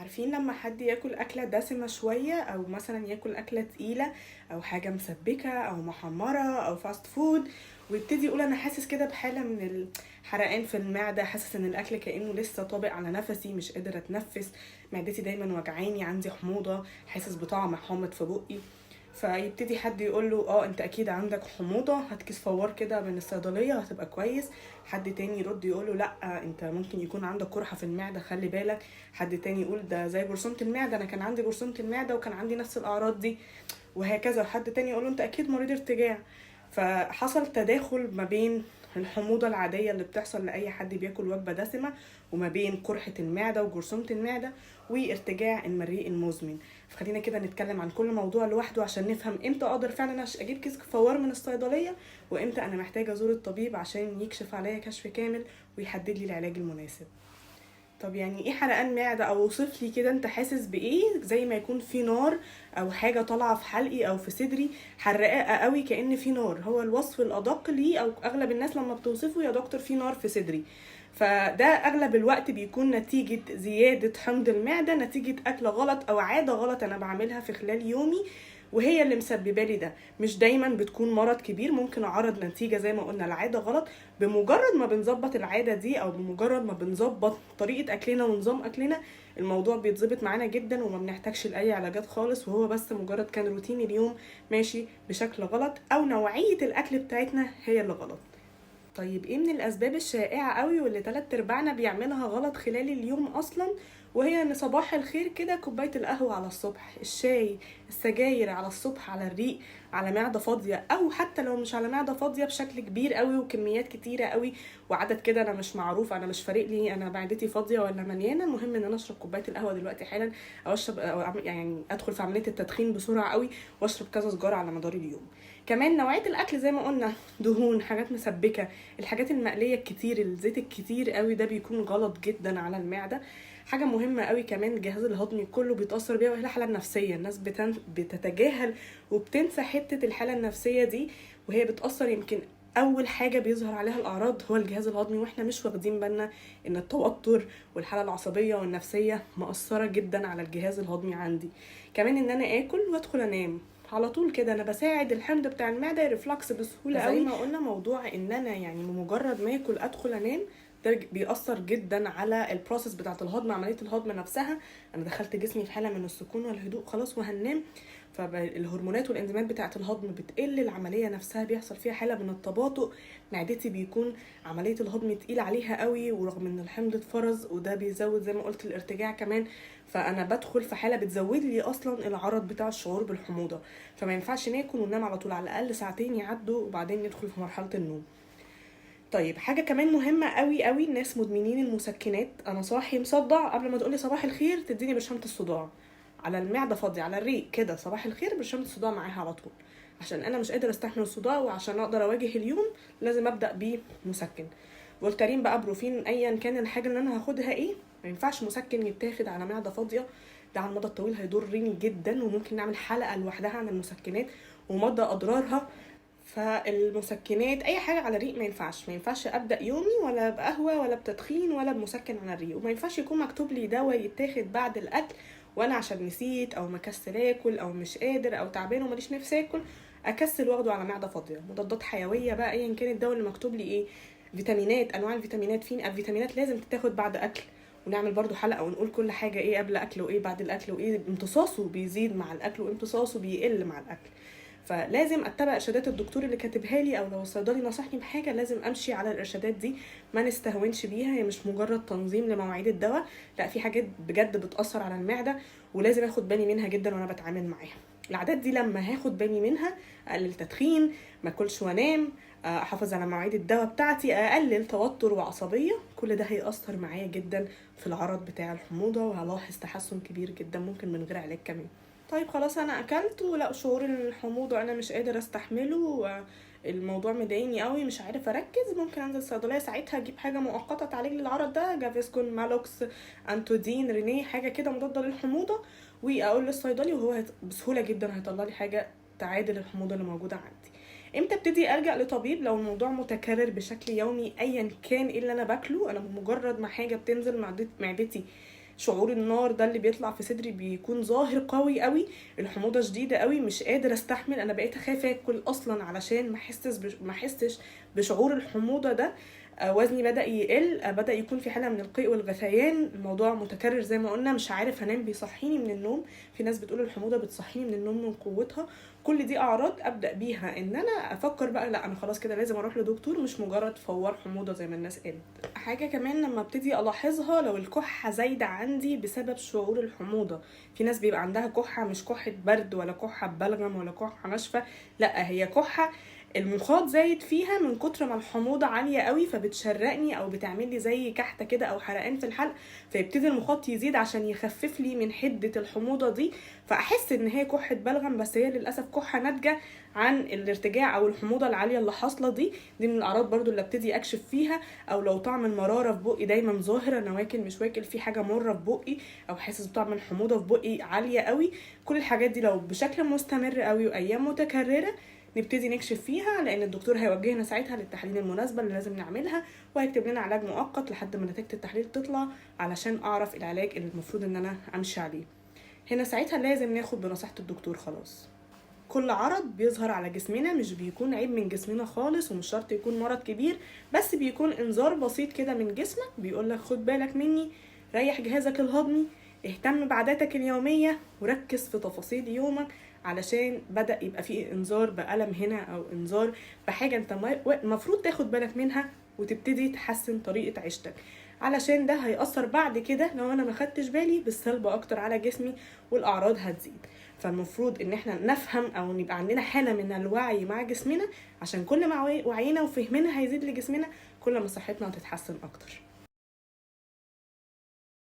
عارفين لما حد ياكل أكلة دسمة شوية أو مثلا ياكل أكلة تقيلة أو حاجة مسبكة أو محمرة أو فاست فود، ويبتدي يقول أنا حاسس كده بحالة من الحرقان في المعدة، حاسس إن الأكل كأنه لسه طابق على نفسي، مش قادر أتنفس، معدتي دايما وجعاني، عندي حموضة، حاسس بطعم حامض في بقي. فيبتدي حد يقول له انت اكيد عندك حموضه، هات كيس فوار كده من الصيدليه هتبقى كويس. حد تاني يرد يقول له لا، انت ممكن يكون عندك قرحه في المعده، خلي بالك. حد تاني يقول ده زي برصونه المعده، انا كان عندي برصونه المعده وكان عندي نفس الاعراض دي، وهكذا. حد تاني يقول له انت اكيد مريض ارتجاع. فحصل تداخل ما بين الحموضه العاديه اللي بتحصل لاي حد بياكل وجبه دسمه، وما بين قرحه المعده وجرثومه المعده وارتجاع المريء المزمن. فخلينا كده نتكلم عن كل موضوع لوحده عشان نفهم امتى اقدر فعلا اجيب كيس فوار من الصيدليه، وامتى انا محتاجه ازور الطبيب عشان يكشف عليا كشف كامل ويحدد لي العلاج المناسب. طب يعني ايه حرقان معده؟ او اوصف لي كده انت حاسس بايه، زي ما يكون في نار او حاجه طالعه في حلقي او في صدري حرقاءه قوي كأن في نار. هو الوصف الادق ليه، او اغلب الناس لما بتوصفه يا دكتور في نار في صدري. فده اغلب الوقت بيكون نتيجه زياده حمض المعده، نتيجه اكل غلط او عاده غلط انا بعملها في خلال يومي، وهي اللي مسببه لي ده. مش دايما بتكون مرض كبير، ممكن اعرض نتيجه زي ما قلنا العاده غلط. بمجرد ما بنظبط العاده دي، او بمجرد ما بنظبط طريقه اكلنا ونظام اكلنا، الموضوع بيتظبط معانا جدا وما بنحتاجش لاي علاجات خالص، وهو بس مجرد كان روتين اليوم ماشي بشكل غلط، او نوعيه الاكل بتاعتنا هي اللي غلط. طيب ايه من الاسباب الشائعه قوي واللي 3/4 بيعملها غلط خلال اليوم اصلا؟ وهي ان صباح الخير كده كوبايه القهوه على الصبح، الشاي، السجاير على الصبح على الريق، على معده فاضيه، او حتى لو مش على معده فاضيه بشكل كبير قوي وكميات كتيره قوي وعدد كده انا مش معروف، انا مش فارق لي انا معدتي فاضيه ولا مليانه، المهم ان انا اشرب كوبايه القهوه دلوقتي حالا، او اشرب يعني ادخل في عمليه التدخين بسرعه قوي واشرب كذا سجاره على مدار اليوم. كمان نوعيه الاكل زي ما قلنا، دهون، حاجات مسبكه، الحاجات المقليه الكتير، الزيت الكتير قوي ده بيكون غلط جدا على المعده. حاجه مهمه قوي كمان، الجهاز الهضمي كله بيتاثر بيها، وهي الحاله النفسيه. الناس بتتجاهل وبتنسى حته الحاله النفسيه دي، وهي بتاثر. يمكن اول حاجه بيظهر عليها الاعراض هو الجهاز الهضمي، واحنا مش واخدين بالنا ان التوتر والحاله العصبيه والنفسيه مأثره جدا على الجهاز الهضمي عندي. كمان ان انا اكل وادخل انام على طول كده، انا بساعد الحمض بتاع المعده يرفلكس بسهوله قوي. زي ما قلنا موضوع ان انا يعني بمجرد ما اكل ادخل انام، ده بيأثر جدا على البروسيس بتاعه الهضم، عمليه الهضم نفسها. انا دخلت جسمي في حاله من السكون والهدوء خلاص وهننام، فالهرمونات والانزيمات بتاعه الهضم بتقل، العمليه نفسها بيحصل فيها حاله من التباطؤ، معدتي بيكون عمليه الهضم تقيل عليها قوي، ورغم ان الحمض اتفرز، وده بيزود زي ما قلت الارتجاع كمان. فانا بدخل في حاله بتزود لي اصلا العرض بتاع الشعور بالحموضه. فما ينفعش ناكل وننام على طول، على الاقل ساعتين يعدوا وبعدين ندخل في مرحله النوم. طيب حاجه كمان مهمه قوي قوي، الناس مدمنين المسكنات. انا صاحي مصدع، قبل ما تقولي صباح الخير تديني برشامه الصداع على المعده فاضيه على الريق كده، صباح الخير برشامه الصداع معاها على طول، عشان انا مش قادر استحمل الصداع، وعشان اقدر اواجه اليوم لازم ابدا بمسكن. فولتارين بقى، بروفين، ايا كان الحاجه اللي انا هاخدها ايه، ما ينفعش مسكن يتاخد على معده فاضيه، ده على المدى الطويل هيضرني جدا، وممكن نعمل حلقه لوحدها عن المسكنات ومدى اضرارها. فالمسكنات اي حاجه على الريق ما ينفعش ابدا يومي ولا بقهوه ولا بتدخين ولا بمسكن على الريق، وما ينفعش يكون مكتوب لي دواء يتاخد بعد الاكل وانا عشان نسيت او مكسل اكل او مش قادر او تعبان وماليش نفسي اكل اكسل واخده على معده فاضيه. مضادات حيويه بقى ايا كان الدواء اللي مكتوب لي ايه، فيتامينات، انواع الفيتامينات، في الفيتامينات لازم تتاخد بعد اكل، ونعمل برضو حلقه ونقول كل حاجه ايه قبل اكل وايه بعد الاكل، وايه امتصاصه بيزيد مع الاكل وامتصاصه بيقل مع الاكل. فلازم اتبع ارشادات الدكتور اللي كاتبها لي، او لو الصيدلي نصحني بحاجه لازم امشي على الارشادات دي، ما نستهونش بيها. هي مش مجرد تنظيم لمواعيد الدواء، لا، في حاجات بجد بتاثر على المعده ولازم اخد بالي منها جدا وانا بتعامل معاها. العادات دي لما هاخد بالي منها، اقلل تدخين، ما اكلش وانام، احافظ على مواعيد الدواء بتاعتي، اقلل توتر وعصبيه، كل ده هيأثر معايا جدا في العرض بتاع الحموضه، وهلاحظ تحسن كبير جدا ممكن من غير علاج كمان. طيب خلاص انا اكلت ولا شعور الحموضه انا مش قادر استحمله، الموضوع مضايقني قوي مش عارف اركز، ممكن انزل الصيدليه ساعتها اجيب حاجه مؤقته تعالج للعرض ده، جافيسكون، مالوكس، انتودين، رينيه، حاجه كده مضاده للحموضه، واقول للصيدلي وهو بسهوله جدا هيطلع لي حاجه تعادل الحموضه اللي موجوده عندي. امتى ابتدي الجا لطبيب؟ لو الموضوع متكرر بشكل يومي ايا كان ايه اللي انا باكله، انا بمجرد ما حاجه بتنزل معدتي شعور النار ده اللي بيطلع في صدري بيكون ظاهر قوي قوي، الحموضه شديده قوي، مش قادر استحمل، انا بقيت اخاف اكل اصلا علشان ما احسش بشعور الحموضه ده. وزني بدأ يقل، بدأ يكون في حالة من القيء والغثيان، الموضوع متكرر زي ما قلنا، مش عارف انام، بيصحيني من النوم، في ناس بتقول الحموضة بتصحيني من النوم من قوتها. كل دي اعراض ابدأ بيها ان انا افكر بقى لا انا خلاص كده لازم اروح لدكتور، مش مجرد فوار حموضة زي ما الناس قالت. حاجة كمان لما ابتدي الاحظها، لو الكحة زايدة عندي بسبب شعور الحموضة، في ناس بيبقى عندها كحة مش كحة برد ولا كحة ببلغم ولا كحة ناشفة، لا هي كحة المخاط زايد فيها من كتر ما الحموضه عاليه قوي، فبتشرقني او بتعمل لي زي كحته كده او حرقان في الحلق، فيبتدي المخاط يزيد عشان يخفف لي من حده الحموضه دي، فاحس ان هي كحه بلغم، بس هي للاسف كحه ناتجه عن الارتجاع او الحموضه العاليه اللي حاصله دي من الاعراض برضو اللي ابتدي اكشف فيها. او لو طعم المراره في بقي دايما ظاهر، انا واكل مش واكل، في حاجه مره في بقي، او حاسس بطعم الحموضه في بقي عاليه قوي، كل الحاجات دي لو بشكل مستمر قوي وايام متكرره نبتدي نكشف فيها، لان الدكتور هيوجهنا ساعتها للتحاليل المناسبه اللي لازم نعملها، وهيكتب لنا علاج مؤقت لحد ما نتيجه التحليل تطلع علشان اعرف العلاج اللي المفروض ان انا امشي عليه. هنا ساعتها لازم ناخد بنصيحه الدكتور خلاص. كل عرض بيظهر على جسمنا مش بيكون عيب من جسمنا خالص، ومش شرط يكون مرض كبير، بس بيكون انذار بسيط كده من جسمك بيقولك خد بالك مني، ريح جهازك الهضمي، اهتم بعاداتك اليومية، وركز في تفاصيل يومك، علشان بدأ يبقى فيه انذار بألم هنا او انذار بحاجة انت المفروض تاخد بالك منها وتبتدي تحسن طريقة عيشتك، علشان ده هيأثر بعد كده لو انا ما خدتش بالي بالسلب اكتر على جسمي والاعراض هتزيد. فالمفروض ان احنا نفهم او يبقى عندنا حالة من الوعي مع جسمنا، عشان كل ما وعينا وفهمنا هيزيد لجسمنا كل ما صحتنا هتتحسن اكتر.